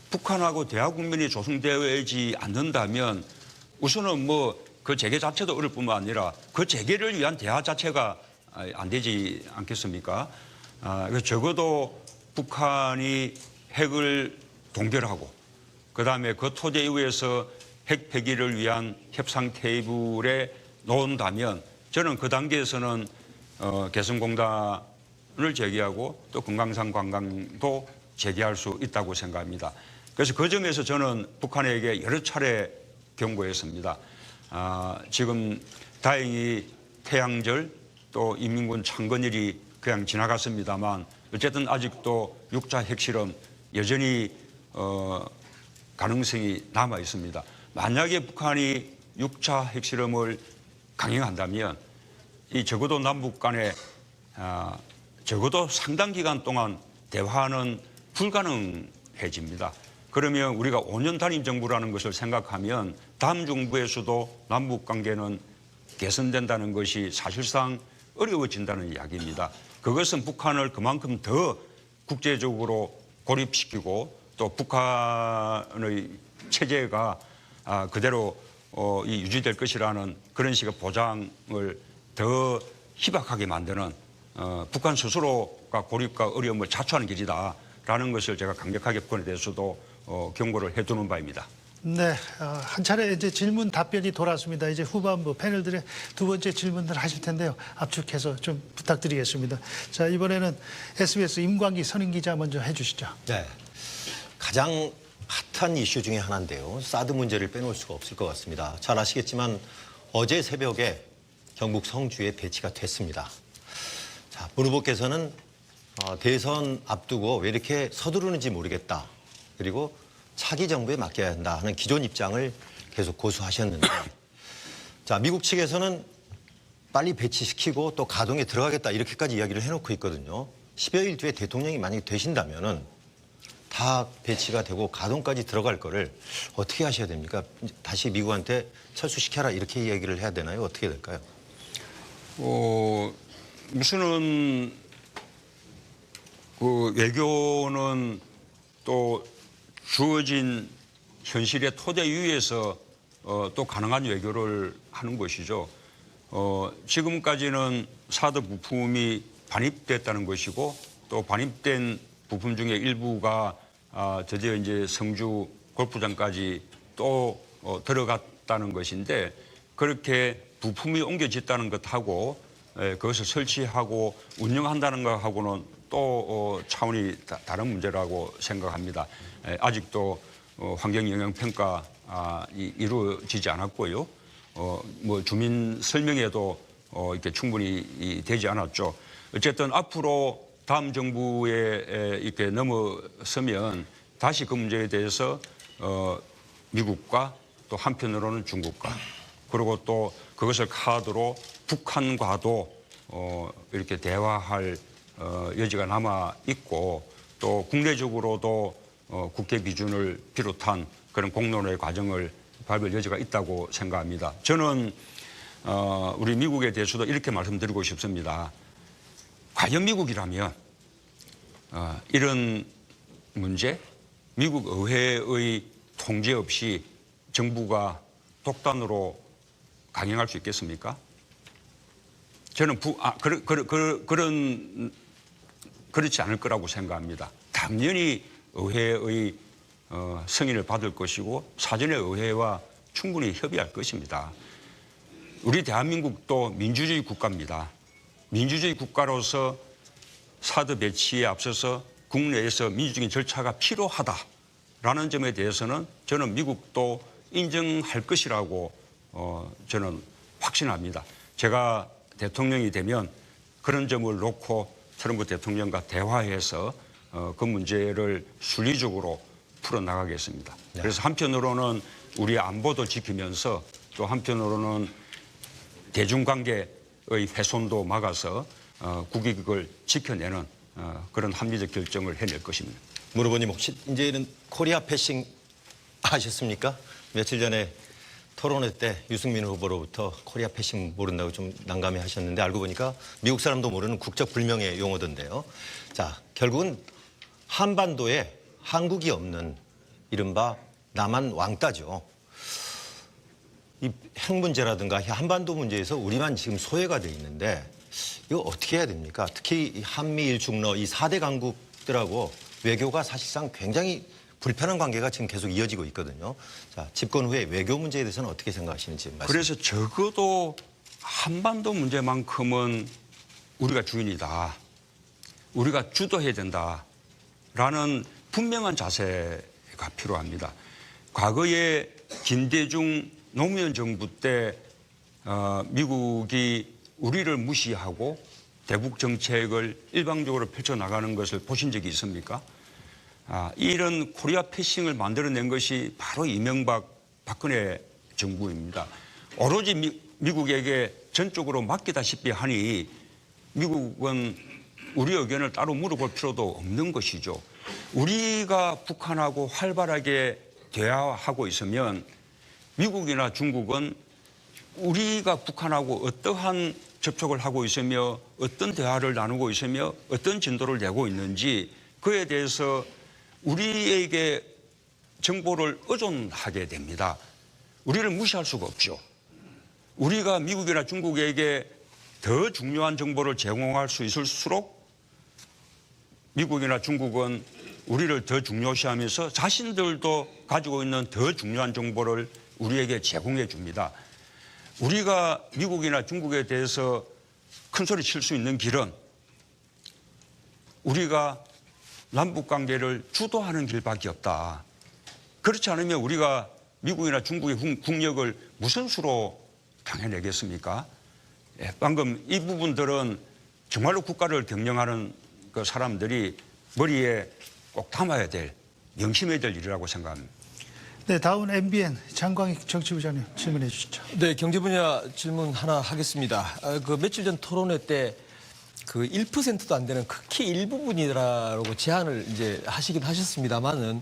북한하고 대화 국면이 조성되지 않는다면 우선은 뭐 그 재개 자체도 어려울 뿐만 아니라 그 재개를 위한 대화 자체가 안 되지 않겠습니까? 그래서 적어도 북한이 핵을 동결하고 그다음에 그 토대 이후에서 핵 폐기를 위한 협상 테이블에 놓은다면 저는 그 단계에서는 개성공단을 재개하고 또 금강산 관광도 재개할 수 있다고 생각합니다. 그래서 그 점에서 저는 북한에게 여러 차례 경고했습니다. 지금 다행히 태양절 또 인민군 창건일이 그냥 지나갔습니다만 어쨌든 아직도 6차 핵실험 여전히 가능성이 남아 있습니다. 만약에 북한이 6차 핵실험을 강행한다면 이 적어도 남북 간에 적어도 상당 기간 동안 대화는 불가능해집니다. 그러면 우리가 5년 단임 정부라는 것을 생각하면 다음 정부에서도 남북 관계는 개선된다는 것이 사실상 어려워진다는 이야기입니다. 그것은 북한을 그만큼 더 국제적으로 고립시키고 또 북한의 체제가 그대로 유지될 것이라는 그런 식의 보장을 더 희박하게 만드는 북한 스스로가 고립과 어려움을 자초하는 길이다라는 것을 제가 강력하게 북한에 대해서도 경고를 해두는 바입니다. 네, 한 차례 이제 질문 답변이 돌아왔습니다. 이제 후반부 패널들의 두 번째 질문들 하실 텐데요. 압축해서 좀 부탁드리겠습니다. 자, 이번에는 SBS 임광기 선임 기자 먼저 해주시죠. 네, 가장 핫한 이슈 중에 하나인데요. 사드 문제를 빼놓을 수가 없을 것 같습니다. 잘 아시겠지만 어제 새벽에 경북 성주에 배치가 됐습니다. 자, 문 후보께서는 대선 앞두고 왜 이렇게 서두르는지 모르겠다. 그리고 차기 정부에 맡겨야 한다 하는 기존 입장을 계속 고수하셨는데 자, 미국 측에서는 빨리 배치시키고 또 가동에 들어가겠다 이렇게까지 이야기를 해놓고 있거든요. 10여일 뒤에 대통령이 만약에 되신다면은 다 배치가 되고 가동까지 들어갈 거를 어떻게 하셔야 됩니까? 다시 미국한테 철수시켜라 이렇게 이야기를 해야 되나요? 어떻게 될까요? 우선은 그 외교는 또 주어진 현실의 토대 위에서 또 가능한 외교를 하는 것이죠. 지금까지는 사드 부품이 반입됐다는 것이고 또 반입된 부품 중에 일부가 드디어 이제 성주 골프장까지 또 들어갔다는 것인데 그렇게 부품이 옮겨졌다는 것하고 그것을 설치하고 운영한다는 것하고는 또 차원이 다른 문제라고 생각합니다. 아직도 환경영향평가 이루어지지 않았고요. 뭐 주민 설명회도 이렇게 충분히 되지 않았죠. 어쨌든 앞으로 다음 정부에 이렇게 넘어서면 다시 그 문제에 대해서 미국과 또 한편으로는 중국과 그리고 또 그것을 카드로 북한과도 이렇게 대화할 여지가 남아 있고 또 국내적으로도 국회 비준을 비롯한 그런 공론의 과정을 밟을 여지가 있다고 생각합니다. 저는 우리 미국에 대해서도 이렇게 말씀드리고 싶습니다. 과연 미국이라면 이런 문제, 미국 의회의 통제 없이 정부가 독단으로 강행할 수 있겠습니까? 저는 그렇지 않을 거라고 생각합니다. 당연히 의회의 승인을 받을 것이고 사전에 의회와 충분히 협의할 것입니다. 우리 대한민국도 민주주의 국가입니다. 민주주의 국가로서 사드 배치에 앞서서 국내에서 민주적인 절차가 필요하다라는 점에 대해서는 저는 미국도 인정할 것이라고 저는 확신합니다. 제가 대통령이 되면 그런 점을 놓고 트럼프 대통령과 대화해서 그 문제를 순리적으로 풀어나가겠습니다. 네. 그래서 한편으로는 우리 안보도 지키면서 또 한편으로는 대중관계의 훼손도 막아서 국익을 지켜내는 그런 합리적 결정을 해낼 것입니다. 문 후보님 혹시 이제는 코리아 패싱 아셨습니까? 며칠 전에 토론회 때 유승민 후보로부터 코리아 패싱 모른다고 좀 난감해 하셨는데 알고 보니까 미국 사람도 모르는 국적 불명의 용어던데요. 자, 결국은 한반도에 한국이 없는 이른바 남한 왕따죠. 이 핵 문제라든가 한반도 문제에서 우리만 지금 소외가 돼 있는데 이거 어떻게 해야 됩니까? 특히 이 한미일 중러 이 4대 강국들하고 외교가 사실상 굉장히 불편한 관계가 지금 계속 이어지고 있거든요. 자, 집권 후에 외교 문제에 대해서는 어떻게 생각하시는지 말씀. 그래서 적어도 한반도 문제만큼은 우리가 주인이다. 우리가 주도해야 된다라는 분명한 자세가 필요합니다. 과거에 김대중 노무현 정부 때 미국이 우리를 무시하고 대북 정책을 일방적으로 펼쳐나가는 것을 보신 적이 있습니까? 이런 코리아 패싱을 만들어낸 것이 바로 이명박 박근혜 정부입니다. 오로지 미국에게 전적으로 맡기다시피 하니 미국은 우리 의견을 따로 물어볼 필요도 없는 것이죠. 우리가 북한하고 활발하게 대화하고 있으면 미국이나 중국은 우리가 북한하고 어떠한 접촉을 하고 있으며 어떤 대화를 나누고 있으며 어떤 진도를 내고 있는지 그에 대해서 우리에게 정보를 의존하게 됩니다. 우리를 무시할 수가 없죠. 우리가 미국이나 중국에게 더 중요한 정보를 제공할 수 있을수록 미국이나 중국은 우리를 더 중요시하면서 자신들도 가지고 있는 더 중요한 정보를 우리에게 제공해 줍니다. 우리가 미국이나 중국에 대해서 큰 소리 칠 수 있는 길은 우리가 남북관계를 주도하는 길밖에 없다. 그렇지 않으면 우리가 미국이나 중국의 국력을 무슨 수로 당해내겠습니까? 방금 이 부분들은 정말로 국가를 경영하는 그 사람들이 머리에 꼭 담아야 될, 명심해야 될 일이라고 생각합니다. 네, 다음은 MBN 장광익 정치부장님 질문해 주시죠. 네, 경제 분야 질문 하나 하겠습니다. 그 며칠 전 토론회 때 그 1%도 안 되는 극히 일부분이라고 제안을 이제 하시긴 하셨습니다만은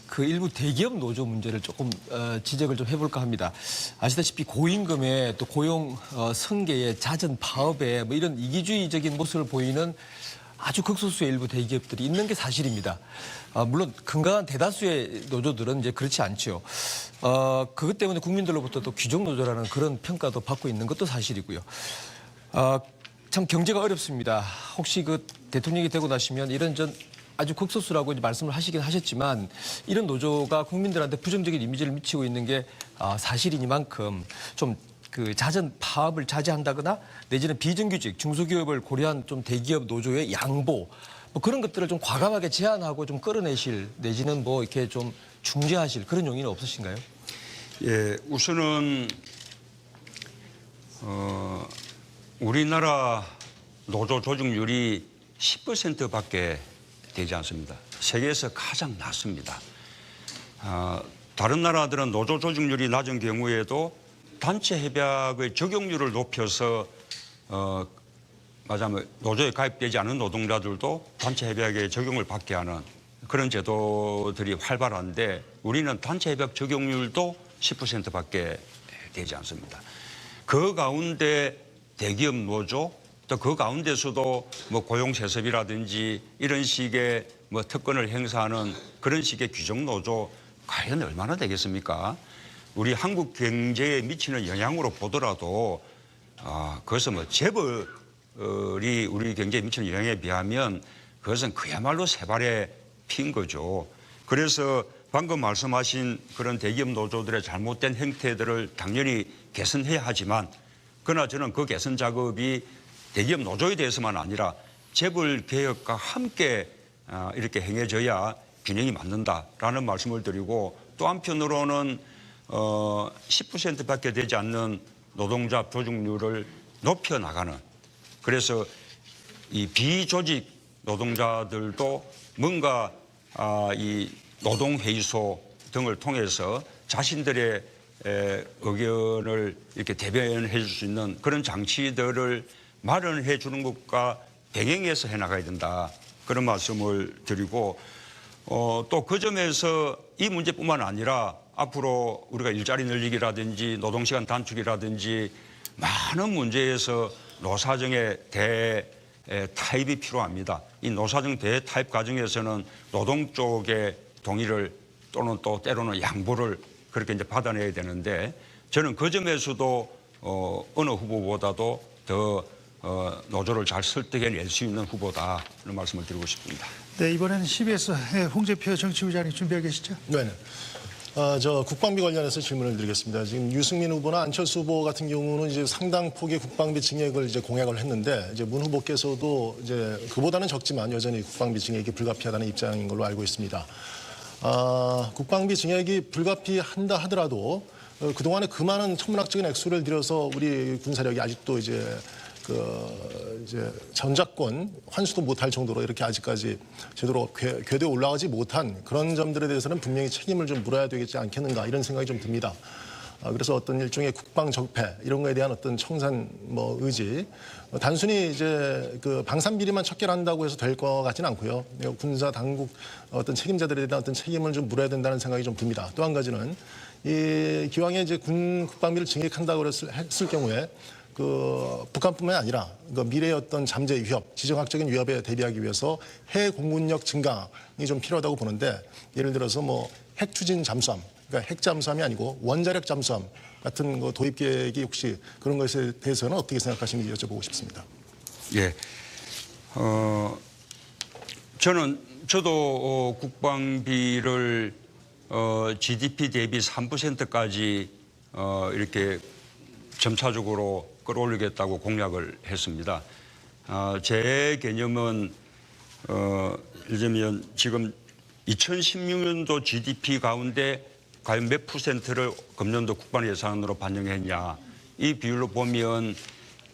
그 일부 대기업 노조 문제를 조금 지적을 좀 해볼까 합니다. 아시다시피 고임금에 또 고용 승계에 잦은 파업에 뭐 이런 이기주의적인 모습을 보이는 아주 극소수의 일부 대기업들이 있는 게 사실입니다. 물론 건강한 대다수의 노조들은 이제 그렇지 않죠. 그것 때문에 국민들로부터도 귀족 노조라는 그런 평가도 받고 있는 것도 사실이고요. 참 경제가 어렵습니다. 혹시 그 대통령이 되고 나시면 이런 아주 극소수라고 이제 말씀을 하시긴 하셨지만 이런 노조가 국민들한테 부정적인 이미지를 미치고 있는 게 사실이니만큼 좀 그 잦은 파업을 자제한다거나 내지는 비정규직 중소기업을 고려한 좀 대기업 노조의 양보 뭐 그런 것들을 좀 과감하게 제한하고 좀 끌어내실 내지는 뭐 이렇게 좀 중재하실 그런 용의는 없으신가요? 예, 우선은 우리나라 노조 조직률이 10%밖에 되지 않습니다. 세계에서 가장 낮습니다. 다른 나라들은 노조 조직률이 낮은 경우에도 단체 협약의 적용률을 높여서 말하자면 노조에 가입되지 않은 노동자들도 단체 협약의 적용을 받게 하는 그런 제도들이 활발한데 우리는 단체 협약 적용률도 10%밖에 되지 않습니다. 그 가운데 대기업 노조 또 그 가운데서도 뭐 고용세습이라든지 이런 식의 뭐 특권을 행사하는 그런 식의 규정 노조 과연 얼마나 되겠습니까? 우리 한국 경제에 미치는 영향으로 보더라도 그것은 뭐 재벌이 우리 경제에 미치는 영향에 비하면 그것은 그야말로 세발의 피인 거죠. 그래서 방금 말씀하신 그런 대기업 노조들의 잘못된 행태들을 당연히 개선해야 하지만 그러나 저는 그 개선 작업이 대기업 노조에 대해서만 아니라 재벌 개혁과 함께 이렇게 행해져야 균형이 맞는다라는 말씀을 드리고 또 한편으로는 10%밖에 되지 않는 노동자 조직률을 높여나가는 그래서 이 비조직 노동자들도 뭔가 이 노동회의소 등을 통해서 자신들의 의견을 이렇게 대변해 줄 수 있는 그런 장치들을 마련해 주는 것과 병행해서 해나가야 된다. 그런 말씀을 드리고 또 그 점에서 이 문제뿐만 아니라 앞으로 우리가 일자리 늘리기라든지 노동시간 단축이라든지 많은 문제에서 노사정의 대타입이 필요합니다. 이 노사정 대타입 과정에서는 노동 쪽의 동의를 또는 또 때로는 양보를 그렇게 이제 받아내야 되는데 저는 그 점에서도 어느 후보보다도 더 노조를 잘 설득해낼 수 있는 후보다는 말씀을 드리고 싶습니다. 네, 이번에는 CBS 홍재표 정치부장님 준비하고 계시죠? 네네. 저 국방비 관련해서 질문을 드리겠습니다. 지금 유승민 후보나 안철수 후보 같은 경우는 이제 상당 폭의 국방비 증액을 이제 공약을 했는데 이제 문 후보께서도 이제 그보다는 적지만 여전히 국방비 증액이 불가피하다는 입장인 걸로 알고 있습니다. 국방비 증액이 불가피한다 하더라도 그동안에 그 많은 천문학적인 액수를 들여서 우리 군사력이 아직도 이제 전작권 환수도 못할 정도로 이렇게 아직까지 제대로 궤도에 올라가지 못한 그런 점들에 대해서는 분명히 책임을 좀 물어야 되겠지 않겠는가 이런 생각이 좀 듭니다. 그래서 어떤 일종의 국방 적폐 이런 거에 대한 어떤 청산 의지 단순히 이제 그 방산 비리만 척결한다고 해서 될 것 같지는 않고요. 군사 당국 어떤 책임자들에 대한 어떤 책임을 좀 물어야 된다는 생각이 좀 듭니다. 또 한 가지는 이 기왕에 이제 군 국방비를 증액한다고 했을 경우에 그 북한뿐만 아니라 그 미래의 어떤 잠재 위협, 지정학적인 위협에 대비하기 위해서 해외 공군력 증강이 좀 필요하다고 보는데 예를 들어서 뭐 핵 추진 잠수함, 그러니까 핵 잠수함이 아니고 원자력 잠수함 같은 거 도입 계획이 혹시 그런 것에 대해서는 어떻게 생각하시는지 여쭤보고 싶습니다. 예, 저도 국방비를 GDP 대비 3%까지 이렇게 점차적으로 끌어올리겠다고 공약을 했습니다. 제 개념은 예를 들면 지금 2016년도 GDP 가운데 과연 몇 %를 금년도 국방 예산으로 반영했냐 이 비율로 보면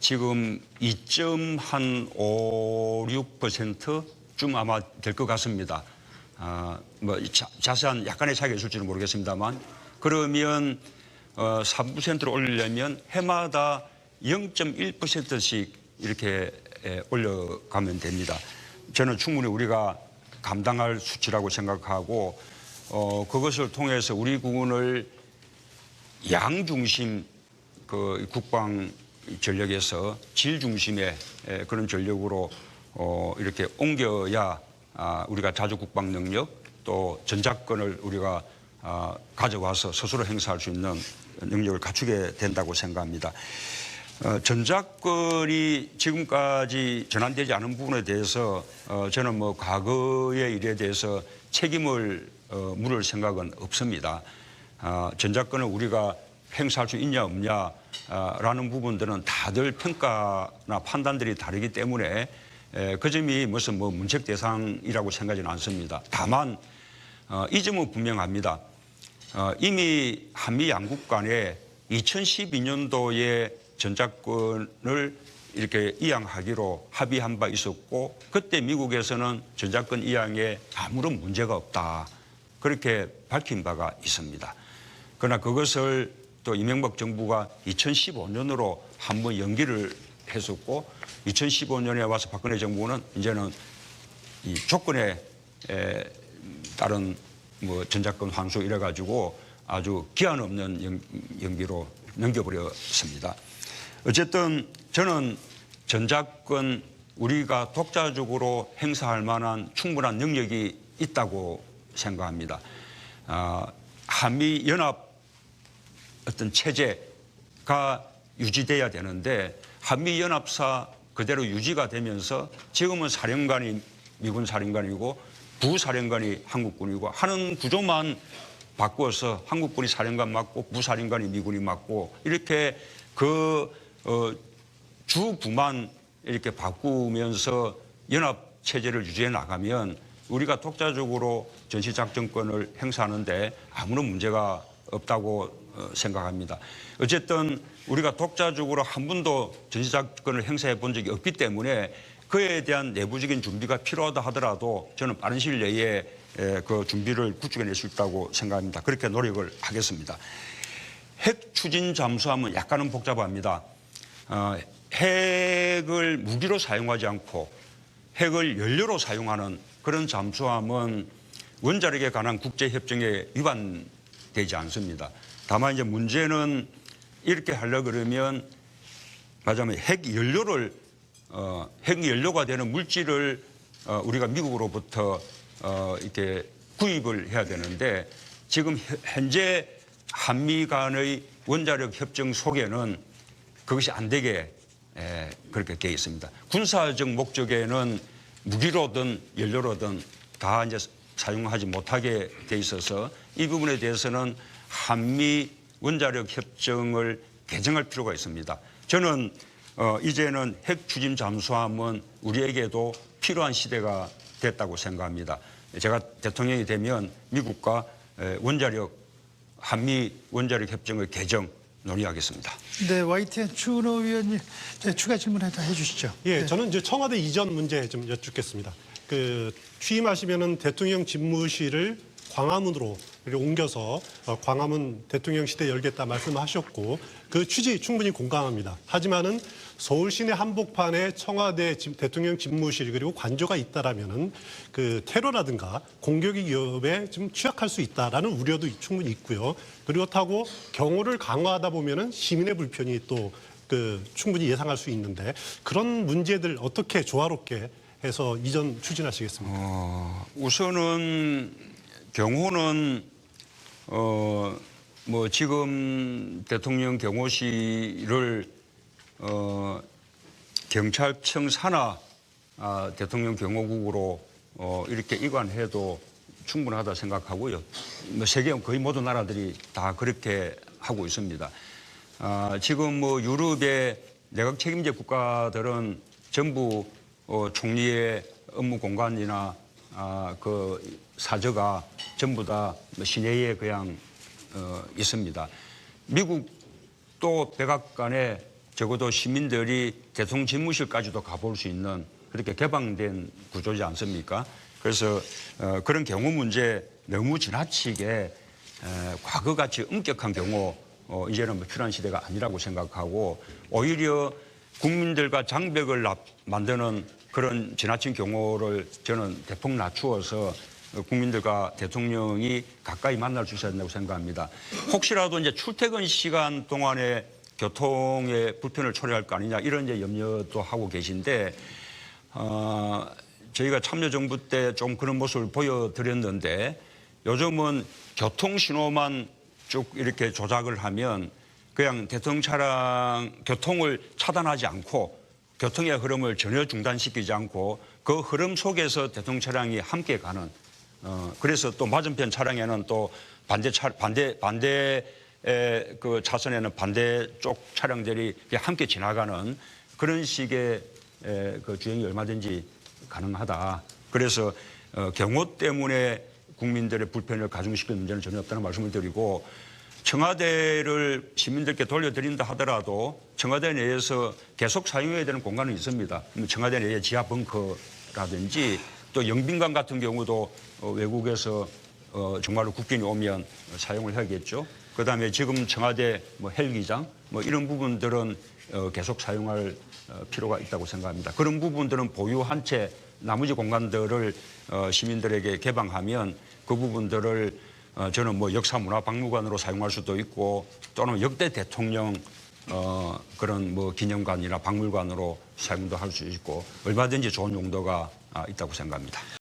지금 2.56%쯤 아마 될 것 같습니다. 뭐 자세한 약간의 차이가 있을지는 모르겠습니다만 그러면 3%를 올리려면 해마다 0.1%씩 이렇게 올려가면 됩니다. 저는 충분히 우리가 감당할 수치라고 생각하고 그것을 통해서 우리 군을 양 중심 그 국방 전력에서 질 중심의 그런 전력으로 이렇게 옮겨야 우리가 자주 국방 능력 또 전작권을 우리가 가져와서 스스로 행사할 수 있는 능력을 갖추게 된다고 생각합니다. 전작권이 지금까지 전환되지 않은 부분에 대해서 저는 뭐 과거의 일에 대해서 책임을 물을 생각은 없습니다. 전작권을 우리가 행사할 수 있냐 없냐라는 부분들은 다들 평가나 판단들이 다르기 때문에 그 점이 무슨 뭐 문책 대상이라고 생각하지는 않습니다. 다만 이 점은 분명합니다. 이미 한미 양국 간에 2012년도에 전작권을 이렇게 이양하기로 합의한 바 있었고 그때 미국에서는 전작권 이양에 아무런 문제가 없다. 그렇게 밝힌 바가 있습니다. 그러나 그것을 또 이명박 정부가 2015년으로 한번 연기를 했었고 2015년에 와서 박근혜 정부는 이제는 이 조건에 따른 뭐 전작권 환수 이래 가지고 아주 기한 없는 연기로 넘겨버렸습니다. 어쨌든 저는 전작권 우리가 독자적으로 행사할 만한 충분한 능력이 있다고 생각합니다. 한미 연합 어떤 체제가 유지돼야 되는데 한미 연합사 그대로 유지가 되면서 지금은 사령관이 미군 사령관이고 부사령관이 한국군이고 하는 구조만 바꿔서 한국군이 사령관 맡고 부사령관이 미군이 맡고 이렇게 그 주부만 이렇게 바꾸면서 연합 체제를 유지해 나가면 우리가 독자적으로 전시작전권을 행사하는데 아무런 문제가 없다고 생각합니다. 어쨌든 우리가 독자적으로 한 번도 전시작전을 행사해 본 적이 없기 때문에 그에 대한 내부적인 준비가 필요하다 하더라도 저는 빠른 시일 내에 그 준비를 구축해낼 수 있다고 생각합니다. 그렇게 노력을 하겠습니다. 핵 추진 잠수함은 약간은 복잡합니다. 핵을 무기로 사용하지 않고 핵을 연료로 사용하는 그런 잠수함은 원자력에 관한 국제협정에 위반되지 않습니다. 다만 이제 문제는 이렇게 하려고 그러면 말하자면 핵연료가 되는 물질을 우리가 미국으로부터 이렇게 구입을 해야 되는데 지금 현재 한미 간의 원자력 협정 속에는 그것이 안 되게 그렇게 되어 있습니다. 군사적 목적에는 무기로든 연료로든 다 이제 사용하지 못하게 돼 있어서 이 부분에 대해서는 한미 원자력 협정을 개정할 필요가 있습니다. 저는 이제는 핵 추진 잠수함은 우리에게도 필요한 시대가 됐다고 생각합니다. 제가 대통령이 되면 미국과 한미 원자력 협정의 개정 논의하겠습니다. 네, YTN 추은호 위원님 추가 질문 해주시죠. 예, 네. 저는 이제 청와대 이전 문제 좀 여쭙겠습니다. 취임하시면은 대통령 집무실을 광화문으로 옮겨서 광화문 대통령 시대 열겠다 말씀하셨고 그 취지 충분히 공감합니다. 하지만은 서울 시내 한복판에 청와대 대통령 집무실 그리고 관저가 있다라면은 그 테러라든가 공격의 위협에 좀 취약할 수 있다라는 우려도 충분히 있고요. 그렇다고 경호를 강화하다 보면은 시민의 불편이 또 충분히 예상할 수 있는데 그런 문제들 어떻게 조화롭게 해서 이전 추진하시겠습니까? 우선은 경호는 뭐 지금 대통령 경호실을 경찰청 산하 대통령 경호국으로 이렇게 이관해도 충분하다 생각하고요. 뭐 세계 거의 모든 나라들이 다 그렇게 하고 있습니다. 지금 뭐 유럽의 내각 책임제 국가들은 전부 총리의 업무 공간이나 그 사저가 전부 다 시내에 그냥 있습니다. 미국도 백악관에 적어도 시민들이 대통령 집무실까지도 가볼 수 있는 그렇게 개방된 구조지 않습니까? 그래서 그런 경우 문제 너무 지나치게 과거같이 엄격한 경우 이제는 필요한 시대가 아니라고 생각하고 오히려 국민들과 장벽을 만드는 그런 지나친 경우를 저는 대폭 낮추어서 국민들과 대통령이 가까이 만날 수 있어야 된다고 생각합니다. 혹시라도 이제 출퇴근 시간 동안에 교통의 불편을 초래할 거 아니냐 이런 이제 염려도 하고 계신데 저희가 참여정부 때 좀 그런 모습을 보여드렸는데 요즘은 교통 신호만 쭉 이렇게 조작을 하면 그냥 대통령 차량 교통을 차단하지 않고 교통의 흐름을 전혀 중단시키지 않고 그 흐름 속에서 대통령 차량이 함께 가는 그래서 또 맞은편 차량에는 또 그 차선에는 반대쪽 차량들이 함께 지나가는 그런 식의 그 주행이 얼마든지 가능하다. 그래서 경호 때문에 국민들의 불편을 가중시키는 문제는 전혀 없다는 말씀을 드리고 청와대를 시민들께 돌려드린다 하더라도 청와대 내에서 계속 사용해야 되는 공간은 있습니다. 청와대 내에 지하 벙커라든지 또 영빈관 같은 경우도 외국에서 정말로 국빈이 오면 사용을 해야겠죠. 그다음에 지금 청와대 헬기장 이런 부분들은 계속 사용할 필요가 있다고 생각합니다. 그런 부분들은 보유한 채 나머지 공간들을 시민들에게 개방하면 그 부분들을 저는 역사문화박물관으로 사용할 수도 있고 또는 역대 대통령 그런 기념관이나 박물관으로 사용도 할 수 있고 얼마든지 좋은 용도가 있다고 생각합니다.